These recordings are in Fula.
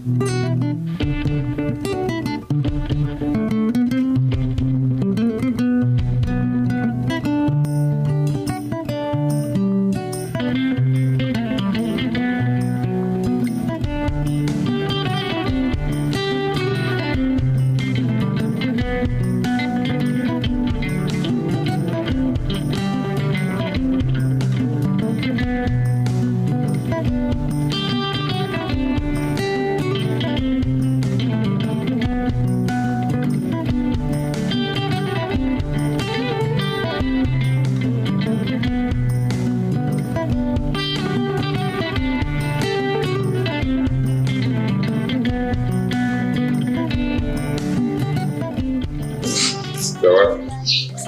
Ça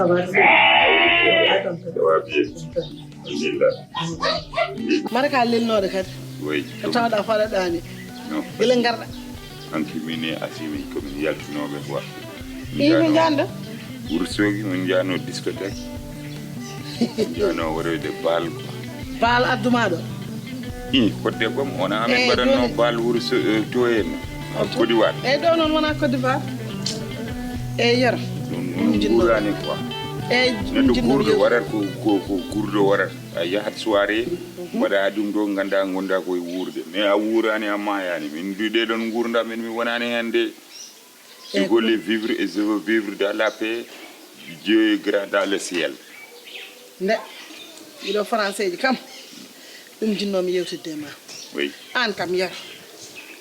va bien. Maraka lelnode kadi. Oui. Tawda faɗaɗani. Non. Gila garɗa. Anki mine asimi komin yaltinoɓe wafde. Imi janda. Wursogi min jano discothèque. Jano worede bal. Bal adduma ɗo. Kodde bom ona amen mbaɗanno bal wurso to en. Côte d'Ivoire. Ɗo noon wona Côte d'Ivoire. Yero. Gurani quoi. Neɗɗo gurɗo warat ko gurɗo warat a yahat soirée mbaɗa ɗum ɗo ganda gonda koye wuurde mais a wuurani a mayani min duɗe ɗon gurda men mi wonani hen de je voulais vivre et je veux vivre dans la paix Dieu est grand dans le ciel nde ɗiɗo français ji kam ɗum jinnomi yewtidde ma oui an kam yero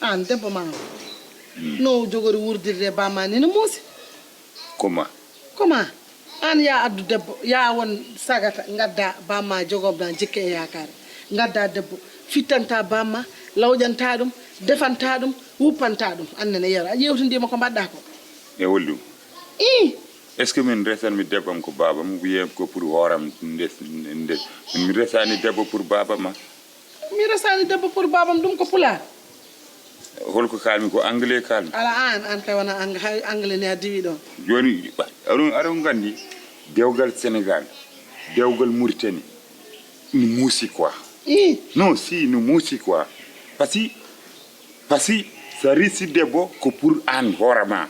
an debbo ma no jogori wurdirde bamma ni no muusi comment an ya addu debbo ya won sagata gadda bamma jogobda jikke e yakare gadda debbo fittanta bamma lawƴanta ɗum defanta ɗum wuppanta ɗum annene yero a ƴewtindima ko mbaɗɗa ko e wollum est ce que min resanmi debbam ko babam wiye ko pour hooram ndes min resani debbo pour babama mi resani debbo pour babam ɗum ko poular holko kalmi ko anglais kalmi ala an kay wona anglais ne a diwi ɗon joni aɗon gandi dewgal sénégal dewgal mauritanie no muusi quoi non si no muusi quoi par ce que sa resi debbo ko pour an hoorema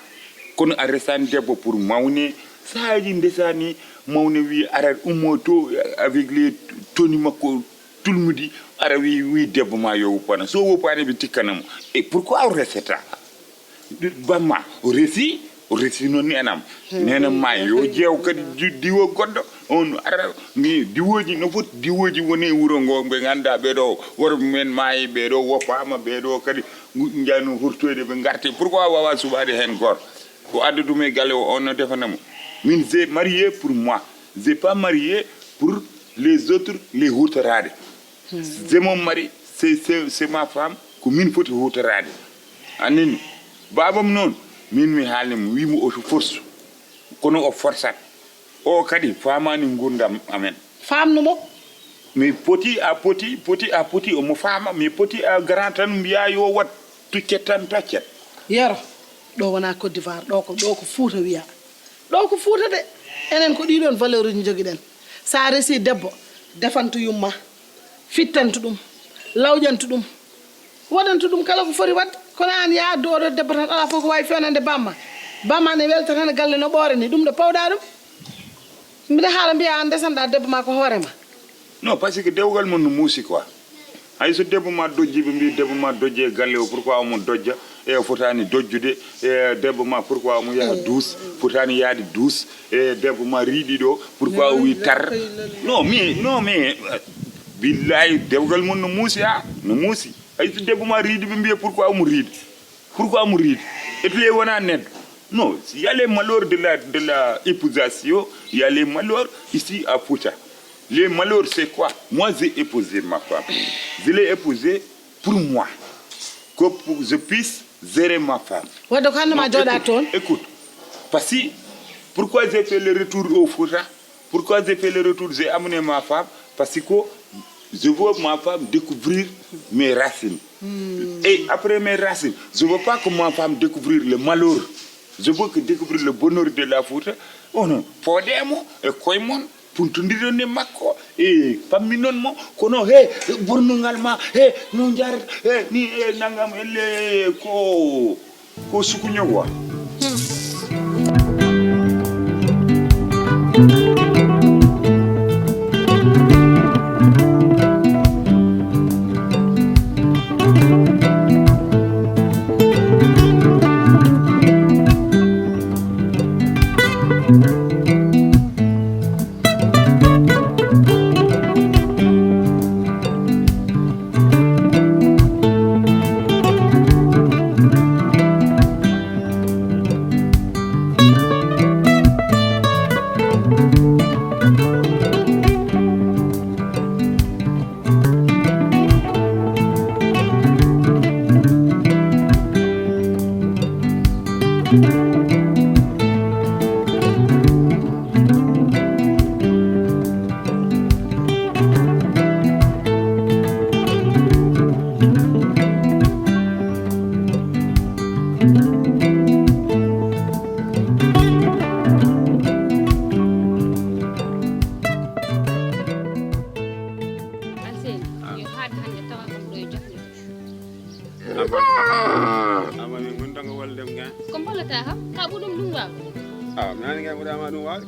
kono a resani debbo pour mawne sahaji ndesani mawne wi ara ummo to avec les toni makko tulmudi ara wi debbo ma yo wuppana so wuppani ɓe tikkanamo et pourquoi o reseta bamma o resi noon ni enam nenam ma yo jeew kadi diwo goɗɗo on ara mi diwoji no foti diwoji woni wuro ngo ɓe ganda ɓeɗo worɓe men maayi ɓeɗo woppama ɓeɗo kadi jano hurtoyde ɓe garti pourquoi wawa suɓade hen goto ko adda ɗum e galle o on no defanamo min j'ai marié pour moi j'ai pas marié pour les autres les hutorade c'est mon mari c'est ma femme ko min foti hutorade anini babam noon min mi haalnimo wimo oto force kono o forçat o kadi famani gurdam amen famnumo mi poti omo fama mi poti a grand tan mbiya yo wat tuccet tan taccet yero ɗo wona Côte d'Ivoire ɗo ko Fouta wiya ɗo ko Fouta de enen ko ɗiɗon valeur uji joguiɗen sa resi debbo defantu yumma fittantu ɗum lawƴantu ɗum waɗantu ɗum kala ko foti wadde kono an ya doɗo debbo tan ala fof ko wawi fewnan bamma ne welta tan galle no ɓoore ni ɗum ɗo pawɗa ɗum mbiɗa haala mbiya an desanɗa debbo ma ko hoorema non par ce que dewgal mon no muusi quoi hay so debbo ma dojji ɓe mbi debbo ma dojje e galle o pourquoi omo dojja e fotani dojjude e debbo ma pourquoi omo yaha duus fotani yaade duus e debbo ma riiɗi ɗo pourquoi o wi tar non mais billahi dewgal mon no muusi no muusi hay so debbo ma riidi ɓe mbiya pourquoi omo riidi etole wona neddo non il y a les malheurs de la épousation il y a les malheurs ici à Fouta les malheurs c'est quoi moi j'ai épousé ma femme je l'ai épousée pour moi que je puisse gérer ma femme wadde ko hannde ma jooɗa toon écoute parce que pourquoi j'ai fait le retour au Fouta pourquoi j'ai fait le retour j'ai amené ma femme parce que je veux ma femme découvrir mes racines. Et après mes racines, je ne veux pas que ma femme découvrir le malheur. Je veux que découvrir le bonheur de la Fouta. Oh non, Podemo et Koymon, puntodiron e makko e fammi non mo kono he bornugal ma he no jarat he ni e nangam elle ko sukuño quoi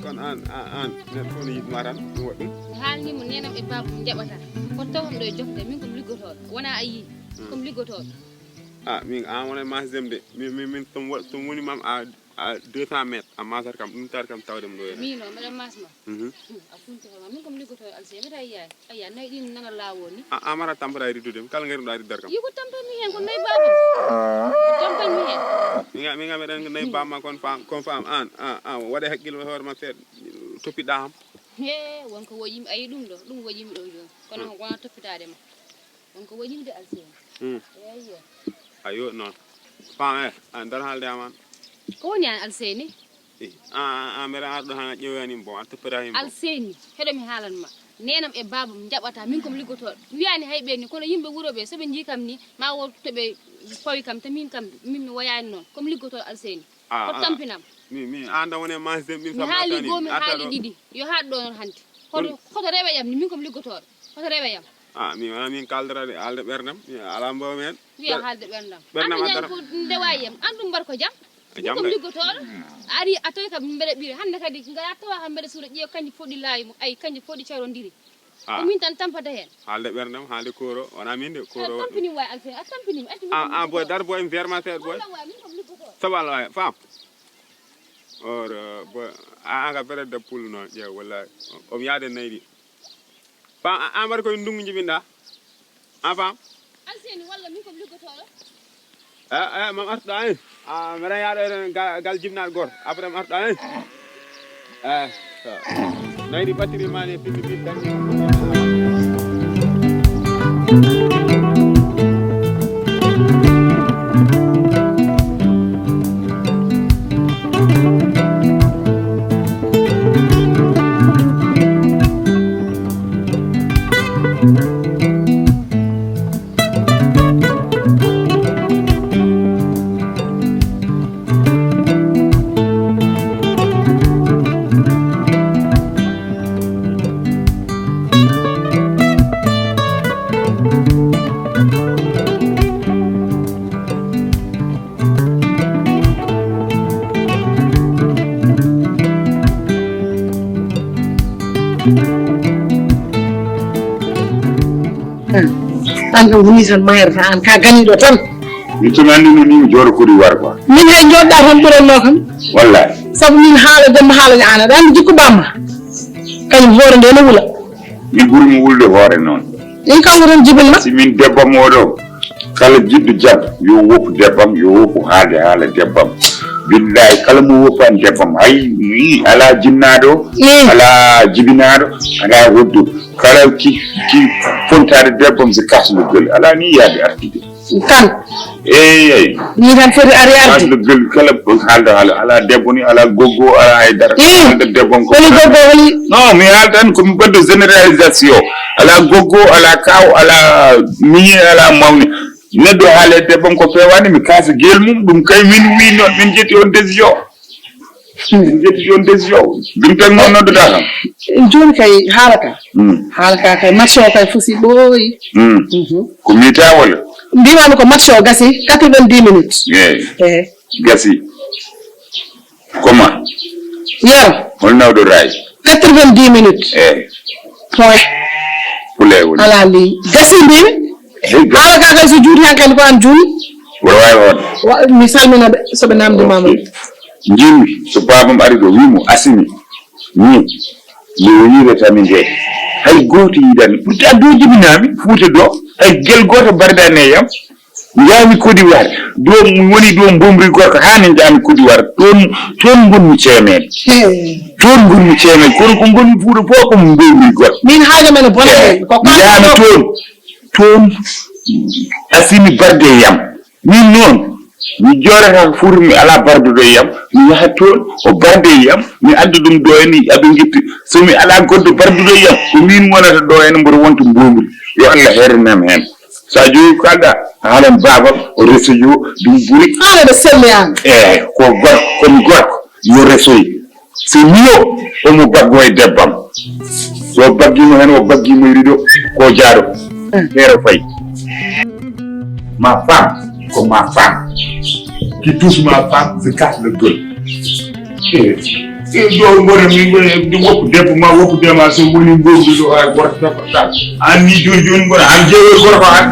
kon an nen fof no yiɗma tan ɗum waɗi ɗum haalnimo nenam e babam jaɓata koto tawam ɗo e jofde min komi liggotoɗo wona a yii komi liggotoɗo min an wona masdem de min tom woni mam a 200 mètres a masat kam ɗum tawata kam tawdem ɗo min o mbeɗa masma a funtitoma min komi liggotoɗo alsé mbiɗa yiyani aya nayi ɗin nana lawol ni amara tampata riddude kala ngari ɗo riddar kam yiko tampani hen ko nayi babam tampani hen min ga meɗen nayi bamma kon fam an waɗa haqqille hoore ma seeɗa toppiɗa ham he wonko woƴimi ayi ɗum ɗo ɗum woƴimi ɗo joni kono wona toppitade ma wonko woƴimi de alsé eyi ayo noon fam an dar haalde aman ko woni an alseni mbeɗa arɗo han ƴewanima bon a toppita him alseni heɗomi haalanma nenam e babam jaɓata min komi liggotoɗo wiyani hayɓe ni kono yimɓe wuuro ɓe soɓe jii kam ni ma wo toɓe fawi kam te min kam min mi woyani noon komi liggotoɗo alseni ko tampinam min anda woni masdem min haali gomi haali ɗiɗi yo haɗ ɗo noon hanti koto rewe yam ni min komi liggotoɗo koto rewe yam min wona min kaldarade haalde ɓerdam ala mbawmi hen wiya haalde ɓerdam andu ko ndewa yam andu mbar ko jam komi liggotoɗo ari a tawi kam mbeɗa ɓiire hande kadi gara tawa kam mbeɗa suura ƴeew kanƴi foɗi laayi ay kanƴi foɗi carodiri ko min tan tampata hen haalde ɓerdam haalde koro wona min de koro tampini way alfe a tampinima boy dar boy mi verma seeɗa boy saɓal way fam or boy anga peut-être de poule noon ƴeew wallahi omi yaade nayyi ɗi fam an mbaɗa koye ndungu jibinɗa an fam alseni walla min komi liggotoɗo mam artuɗa hen mbeɗa yaaɗo eɗen gal jibnaɗo goto après mi artuɗa hen nayyi ɗi ɓattirima ni pindi pindi tan an ɗo woni tan mayata an ka ganiɗo tan min somi andi no ni mi jooɗo koɗi war quoi min hay joɗɗa tan ɓuranno kam wallahi saabu min haala demma haalani an aɗa andi jikku bamma kañum hoore nde no wuula min ɓuurimi wulde hoore noon ɗin kanko tan jibilma si min debbam oɗo kala jiɗɗo jam yo woppu debbam yo woppu haalde haala debbam billahi kala mo woppani debbam hay mi ala jinnaɗo ala jibinaɗo ala hoddu kala ki fontade debbam so kasno gel ala ni yaade artide tan eyi ni tan foti ari arde kasno gel kala haalde haala ala debbo ni ala goggo ala haydara haalde debbam ko woni goggo woni non mi haaldan komi ɓaddo généralisation ala goggo ala kaw ala miñe ala mawni neɗɗo haale debbam ko fewani mi kaasa guel mum ɗum kay min wi noon min jetti on décision jetti jon décision dum tan non nodduɗa kam joni kay haalaka kay match o kay fusi ɓooyi ko mita wala mbimami ko match o gasi 90 minutes gasi comment yaro holnawɗo raay 90 minutes point fulewol ala li gasi mbimi haalaka kay so juuti hankadi ko an juuni woɗa wawi hoɗ mi salmina ɓe soɓe namdi mama jimmi so babam ari ɗo wimo ASSIMI ni mi wiratami nde hay goto yiɗani pourtant do jibinami Fuuta do hay gel goto bardani e yam jaami Côte d'Ivoire do mi woni do bombri gorko hani jaami Côte d'Ivoire toon gonmi ceemen kono ko ngoni Fuuta fof ko bombri gorko min haaja men bonde ko jaami toon ASSIMI barde e yam min noon mi joorata Fuuta mi ala barduɗo e yam mi yaha toon o barde e yam mi adda ɗum ɗo en aɓe guitti somi ala goɗɗo barduɗo e yam ko min wonata ɗo en mboɗo wonta mbomri yo Allah herenam hen sa joyi kalɗa haalan babam o resoyo ɗum ɓuuri haalade selli an ko gorko komi gorko yo resoy so miyo omo baggo e debbam so baggimo hen o baggimo iri ɗo ko jaaɗo heero fayi ma femme comme ma femme qui touche ma femme, je casse le gueule. Et donc, moi, je woppu debbo ma woppu dema so woni ngomdu ɗo ay gorko an ni joni joni gono an jeewoy gorko an